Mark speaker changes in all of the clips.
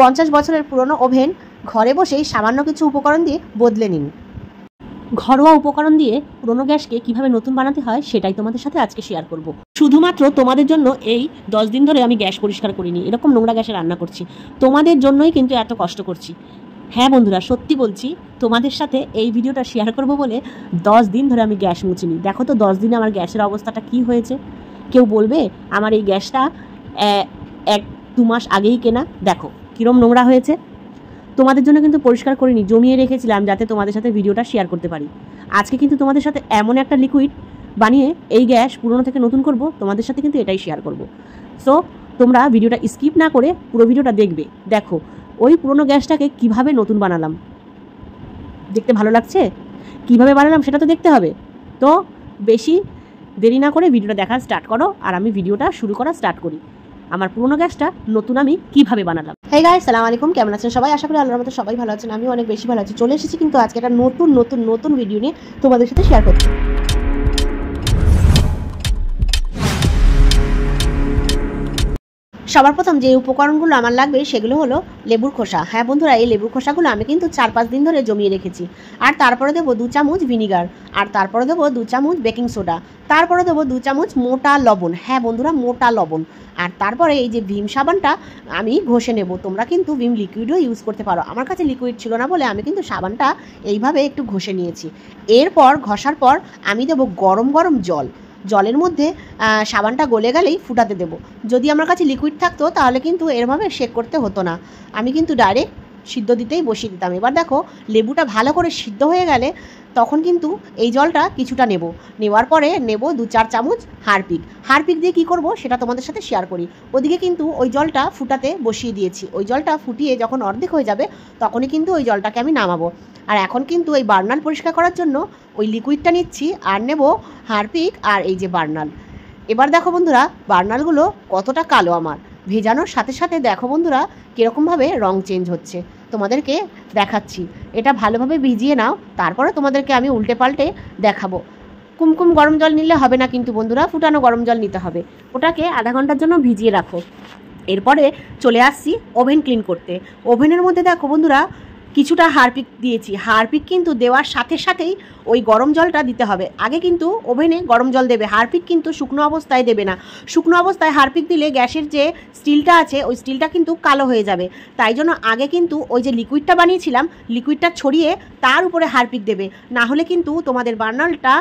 Speaker 1: 50 বছরের পুরনো ওভেন ঘরে বসেই সামান্য কিছু উপকরণ দিয়ে বদলে নিন। ঘরোয়া উপকরণ দিয়ে পুরনো গ্যাসকে কিভাবে নতুন বানাতে হয় সেটাই তোমাদের সাথে আজকে শেয়ার করব। শুধুমাত্র তোমাদের জন্য এই 10 দিন ধরে আমি গ্যাস পরিষ্কার করিনি, এরকম নোংরা গ্যাসে রান্না করছি। তোমাদের জন্যই কিন্তু এত কষ্ট করছি। হ্যাঁ বন্ধুরা, সত্যি বলছি, তোমাদের সাথে এই ভিডিওটা শেয়ার করব বলে 10 দিন ধরে আমি গ্যাস মুছিনি। দেখো তো 10 দিনে আমার গ্যাসের অবস্থাটা কি হয়েছে। কেউ বলবে আমার এই গ্যাসটা 1-2 মাস আগেই কেনা, দেখো কীরকম নোংরা হয়েছে। তোমাদের জন্য কিন্তু পরিষ্কার করিনি, জমিয়ে রেখেছিলাম যাতে তোমাদের সাথে ভিডিওটা শেয়ার করতে পারি। আজকে কিন্তু তোমাদের সাথে এমন একটা লিকুইড বানিয়ে এই গ্যাস পুরনো থেকে নতুন করব, তোমাদের সাথে কিন্তু এটাই শেয়ার করব। সো তোমরা ভিডিওটা স্কিপ না করে পুরো ভিডিওটা দেখবে। দেখো ওই পুরনো গ্যাসটাকে কিভাবে নতুন বানালাম, দেখতে ভালো লাগছে? কিভাবে বানালাম সেটা তো দেখতে হবে। তো বেশি দেরি না করে ভিডিওটা দেখা স্টার্ট করো, আর আমি ভিডিওটা শুরু করা স্টার্ট করি। আমার পুরনো গ্যাসটা নতুন আমি কিভাবে বানালাম। হেই গাইস, সালাম আলাইকুম, কেমন আছেন সবাই? আশা করি আল্লাহর রহমতে সবাই ভালো আছেন। আমি অনেক বেশি ভালো আছি। চলে এসেছি কিন্তু আজকে একটা নতুন ভিডিও নিয়ে তোমাদের সাথে শেয়ার করছি। সবার প্রথম যে উপকরণগুলো আমার লাগবে সেগুলো হলো লেবুর খোসা। হ্যাঁ বন্ধুরা, এই লেবুর খোসাগুলো আমি কিন্তু 4-5 দিন ধরে জমিয়ে রেখেছি। আর তারপরে দেবো 2 চামচ ভিনিগার, আর তারপরে দেবো 2 চামচ বেকিং সোডা, তারপরে দেবো 2 চামচ মোটা লবণ। হ্যাঁ বন্ধুরা, মোটা লবণ। আর তারপরে এই যে ভিম সাবানটা আমি ঘষে নেব। তোমরা কিন্তু ভিম লিকুইডও ইউজ করতে পারো। আমার কাছে লিকুইড ছিল না বলে আমি কিন্তু সাবানটা এইভাবে একটু ঘষে নিয়েছি। এরপর ঘষার পর আমি দেবো গরম জল। জলের মধ্যে সাবানটা গলে গেলেই ফুটাতে দেবো। যদি আমার কাছে লিকুইড থাকতো তাহলে কিন্তু এরভাবে শেক করতে হতো না, আমি কিন্তু ডাইরেক্ট সিদ্ধ দিতেই বসিয়ে দিতাম। এবার দেখো লেবুটা ভালো করে সিদ্ধ হয়ে গেলে তখন কিন্তু এই জলটা কিছুটা নেওয়ার পরে নেব 2-4 চামচ হারপিক দিয়ে কী করব সেটা তোমাদের সাথে শেয়ার করি। ওদিকে কিন্তু ওই জলটা ফুটাতে বসিয়ে দিয়েছি। ওই জলটা ফুটিয়ে যখন অর্ধেক হয়ে যাবে তখনই কিন্তু ওই জলটাকে আমি নামাবো। আর এখন কিন্তু ওই বার্নাল পরিষ্কার করার জন্য ওই লিকুইডটা নিচ্ছি, আর নেব হারপিক আর এই যে বার্নাল। এবার দেখো বন্ধুরা, বার্নালগুলো কতটা কালো আমার। ভেজানোর সাথে সাথে দেখো বন্ধুরা কীরকমভাবে রং চেঞ্জ হচ্ছে। তোমাদেরকে দেখাচ্ছি, এটা ভালোভাবে ভিজিয়ে নাও, তারপরে তোমাদেরকে আমি উল্টে পাল্টে দেখাবো। কুমকুম গরম জল নিলে হবে না কিন্তু বন্ধুরা, ফুটানো গরম জল নিতে হবে। ওটাকে আধা ঘন্টার জন্য ভিজিয়ে রাখো। এরপরে চলে আসছি ওভেন ক্লিন করতে। ওভেনের মধ্যে দেখো বন্ধুরা কিছুটা হারপিক দিয়েছি। হারপিক কিন্তু দেওয়ার সাথে সাথেই ওই গরম জলটা দিতে হবে। আগে কিন্তু ওভেনে গরম জল দেবে, হারপিক কিন্তু শুকনো অবস্থায় দেবে না। শুকনো অবস্থায় হারপিক দিলে গ্যাসের যে স্টিলটা আছে ওই স্টিলটা কিন্তু কালো হয়ে যাবে। তাই জন্য আগে কিন্তু ওই যে লিকুইডটা বানিয়েছিলাম লিকুইডটা ছড়িয়ে তার উপরে হারপিক দেবে, না হলে কিন্তু তোমাদের বার্নালটা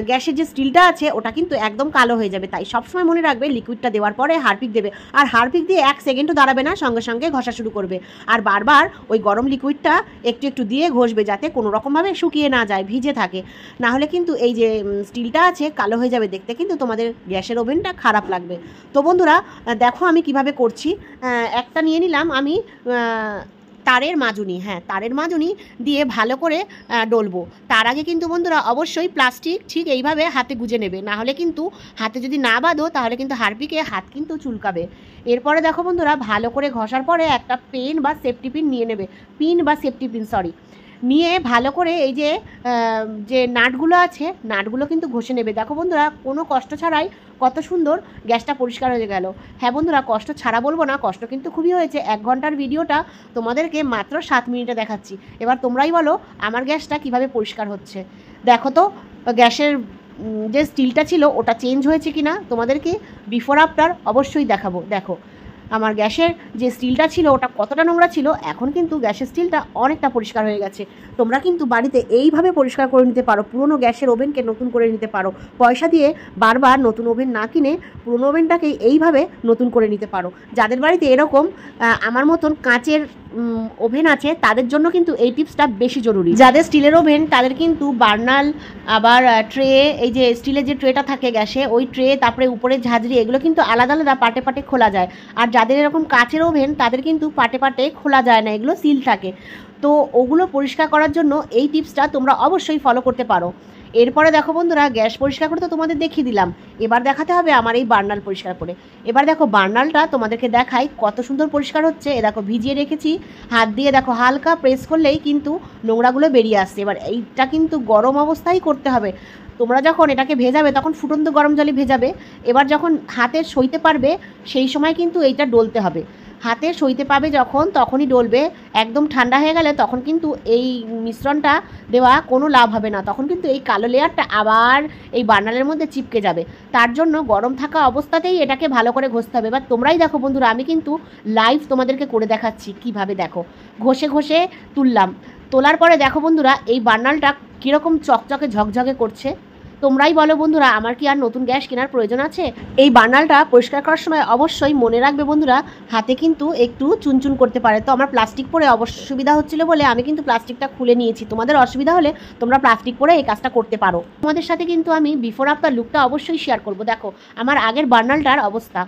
Speaker 1: গ্যাসের যে স্টিলটা আছে ওটা কিন্তু একদম কালো হয়ে যাবে। তাই সবসময় মনে রাখবে লিকুইডটা দেওয়ার পরে হারপিক দেবে। আর হারপিক দিয়ে 1 সেকেন্ডও দাঁড়াবে না, সঙ্গে সঙ্গে ঘষা শুরু করবে। আর বারবার ওই গরম লিকুইডটা একটু দিয়ে ঘষবে যাতে কোনো রকমভাবে শুকিয়ে না যায়, ভিজে থাকে। না হলে কিন্তু এই যে স্টিলটা আছে কালো হয়ে যাবে, দেখতে কিন্তু তোমাদের গ্যাসের ওভেনটা খারাপ লাগবে। তো বন্ধুরা দেখো আমি কিভাবে করছি। একটা নিয়ে নিলাম আমি তারের মাজুনি। হ্যাঁ, তারের মাজুনি দিয়ে ভালো করে ডলবো। তার আগে কিন্তু বন্ধুরা অবশ্যই প্লাস্টিক ঠিক এইভাবে হাতে গুজে নেবে, না হলে কিন্তু হাতে যদি না বাঁধো তাহলে কিন্তু হারপিকে হাত কিন্তু চুলকাবে। এরপরে দেখো বন্ধুরা ভালো করে ঘষার পরে একটা পেন বা সেফটি পিন নিয়ে নেবে, নিয়ে ভালো করে এই যে নাটগুলো আছে নাটগুলো কিন্তু ঘষে নেবে। দেখো বন্ধুরা কোনো কষ্ট ছাড়াই কত সুন্দর গ্যাসটা পরিষ্কার হয়ে গেল। হ্যাঁ বন্ধুরা, কষ্ট ছাড়া বলবো না, কষ্ট কিন্তু খুবই হয়েছে। 1 ঘন্টার ভিডিওটা তোমাদেরকে মাত্র 7 মিনিটে দেখাচ্ছি। এবার তোমরাই বলো আমার গ্যাসটা কিভাবে পরিষ্কার হচ্ছে। দেখো তো গ্যাসের যে স্টিলটা ছিল ওটা চেঞ্জ হয়েছে কিনা, তোমাদেরকে বিফোর আফটার অবশ্যই দেখাবো। দেখো আমার গ্যাসের যে স্টিলটা ছিল ওটা কতটা নোংরা ছিল, এখন কিন্তু গ্যাসের স্টিলটা অনেকটা পরিষ্কার হয়ে গেছে। তোমরা কিন্তু বাড়িতে এইভাবে পরিষ্কার করে নিতে পারো, পুরনো গ্যাসের ওভেনকে নতুন করে নিতে পারো। পয়সা দিয়ে বারবার নতুন ওভেন না কিনে পুরনো ওভেনটাকেই এইভাবে নতুন করে নিতে পারো। যাদের বাড়িতে এরকম আমার মতন কাঁচের ওভেন আছে তাদের জন্য কিন্তু এই টিপসটা বেশি জরুরি। যাদের স্টিলের ওভেন তাদের কিন্তু বার্নাল, আবার ট্রে, এই যে স্টিলের যে ট্রেটা থাকে গ্যাসে ওই ট্রে, তারপরে উপরে ঝাঁঝরি, এগুলো কিন্তু আলাদা আলাদা পাটে খোলা যায়। আর যাদের এরকম কাঁচের ওভেন তাদের কিন্তু পাটে খোলা যায় না, এগুলো সিল থাকে। তো ওগুলো পরিষ্কার করার জন্য এই টিপসটা তোমরা অবশ্যই ফলো করতে পারো। এরপরে দেখো বন্ধুরা গ্যাস পরিষ্কার করে তো তোমাদের দেখিয়ে দিলাম, এবার দেখাতে হবে আমার এই বার্নাল পরিষ্কার করে। এবার দেখো বার্নালটা তোমাদেরকে দেখাই কত সুন্দর পরিষ্কার হচ্ছে। এ দেখো ভিজিয়ে রেখেছি, হাত দিয়ে দেখো হালকা প্রেস করলেই কিন্তু নোংরাগুলো বেরিয়ে আসছে। এবার এইটা কিন্তু গরম অবস্থায় করতে হবে। তোমরা যখন এটাকে ভেজাবে তখন ফুটন্ত গরম জলে ভেজাবে। এবার যখন হাতে সইতে পারবে সেই সময় কিন্তু এইটা ডলতে হবে। হাতে সইতে পাবে যখন তখনই ডলবে, একদম ঠান্ডা হয়ে গেলে তখন কিন্তু এই মিশ্রণটা দেওয়া কোনো লাভ হবে না, তখন কিন্তু এই কালো লেয়ারটা আবার এই বার্নারের মধ্যে চিপকে যাবে। তার জন্য গরম থাকা অবস্থাতেই এটাকে ভালো করে ঘষতে হবে। এবার তোমরাই দেখো বন্ধুরা, আমি কিন্তু লাইভ তোমাদেরকে করে দেখাচ্ছি কিভাবে, দেখো ঘষে ঘষে তুললাম। তোলার পরে দেখো বন্ধুরা এই বার্নারটা কীরকম চকচকে ঝকঝকে করছে। তোমরাই বলো বন্ধুরা, আমার কি আর নতুন গ্যাস কেনার প্রয়োজন আছে? এই বার্নারটা পরিষ্কার করার সময় অবশ্যই মনে রাখবে বন্ধুরা, হাতে কিন্তু একটু চুনচুন করতে পারে। তো আমার প্লাস্টিক পরে অসুবিধা হচ্ছিল বলে আমি কিন্তু প্লাস্টিকটা খুলে নিয়েছি। তোমাদের অসুবিধা হলে তোমরা প্লাস্টিক পরে এই কাজটা করতে পারো। তোমাদের সাথে কিন্তু আমি বিফোর আফটার লুকটা অবশ্যই শেয়ার করব। দেখো আমার আগের বার্নারটার অবস্থা,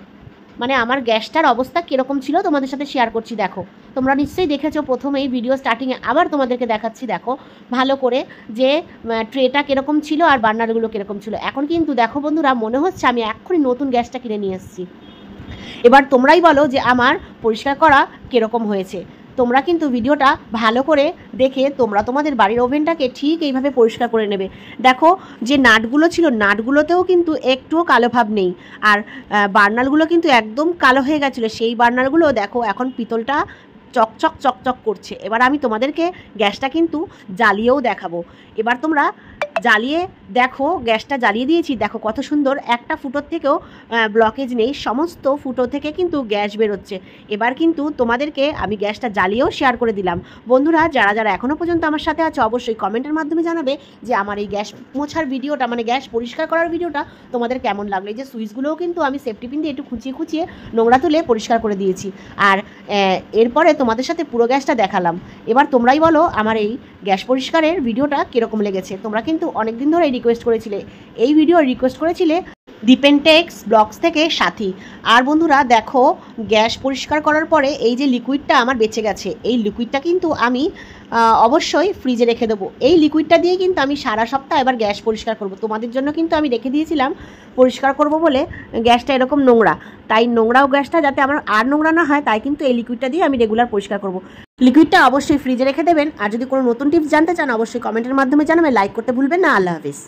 Speaker 1: মানে আমার গ্যাসটার অবস্থা কীরকম ছিল তোমাদের সাথে শেয়ার করছি। দেখো তোমরা নিশ্চয়ই দেখেছো প্রথমেই ভিডিও স্টার্টিংয়ে, আবার তোমাদেরকে দেখাচ্ছি দেখো ভালো করে যে ট্রেটা কীরকম ছিল আর বার্নারগুলো কীরকম ছিল। এখন কিন্তু দেখো বন্ধুরা, মনে হচ্ছে আমি এক্ষুনি নতুন গ্যাসটা কিনে নিয়ে এসেছি। এবার তোমরাই বলো যে আমার পরিষ্কার করা কীরকম হয়েছে। তোমরা কিন্তু ভিডিওটা ভালো করে দেখে তোমরা তোমাদের বাড়ির ওভেনটাকে ঠিক এইভাবে পরিষ্কার করে নেবে। দেখো যে নাটগুলো ছিল, নাটগুলোতেও কিন্তু একটুও কালো ভাব নেই, আর বার্নারগুলো কিন্তু একদম কালো হয়ে গেছিলো। সেই বার্নারগুলো দেখো এখন পিতলটা চকচক চকচক করছে। এবার আমি তোমাদেরকে গ্যাসটা কিন্তু জ্বালিয়েও দেখাবো। এবার তোমরা জ্বালিয়ে দেখো, গ্যাসটা জ্বালিয়ে দিয়েছি, দেখো কত সুন্দর, একটা ফুটোর থেকেও ব্লকেজ নেই, সমস্ত ফুটো থেকে কিন্তু গ্যাস বেরোচ্ছে। এবার কিন্তু তোমাদেরকে আমি গ্যাসটা জ্বালিয়েও শেয়ার করে দিলাম। বন্ধুরা যারা যারা এখনও পর্যন্ত আমার সাথে আছে অবশ্যই কমেন্টের মাধ্যমে জানাবে যে আমার এই গ্যাস মোছার ভিডিওটা, মানে গ্যাস পরিষ্কার করার ভিডিওটা তোমাদের কেমন লাগলো। এই যে সুইচগুলোও কিন্তু আমি সেফটি পিন দিয়ে একটু খুঁচিয়ে খুঁচিয়ে নোংরা তুলে পরিষ্কার করে দিয়েছি। আর এরপরে তোমাদের সাথে পুরো গ্যাসটা দেখালাম। এবার তোমরাই বলো আমার এই গ্যাস পরিষ্কারের ভিডিওটা কীরকম লেগেছে। তোমরা কিন্তু অনেক দিন ধরেই রিকোয়েস্ট করেছিলে, এই ভিডিও রিকোয়েস্ট করেছিলে ডিপেনটেক্স ব্লগস থেকে সাথী। আর বন্ধুরা দেখো গ্যাস পরিষ্কার করার পরে এই যে লিকুইডটা আমার বেঁচে গেছে, এই লিকুইডটা কিন্তু আমি অবশ্যই ফ্রিজে রেখে দেবো। এই লিকুইডটা দিয়ে কিন্তু আমি সারা সপ্তাহ এবার গ্যাস পরিষ্কার করব। তোমাদের জন্য কিন্তু আমি রেখে দিয়েছিলাম পরিষ্কার করব বলে, গ্যাসটা এরকম নোংরা, তাই নোংরাও গ্যাসটা যাতে আমার আর নোংরা না হয়, তাই কিন্তু এই লিকুইডটা দিয়ে আমি রেগুলার পরিষ্কার করব। লিকুইডটা অবশ্যই ফ্রিজে রেখে দেবেন। আর যদি কোনো নতুন টিপস জানতে চান অবশ্যই কমেন্টের মাধ্যমে জানাবেন। লাইক করতে ভুলবেন না। আল্লাহ হাফিজ।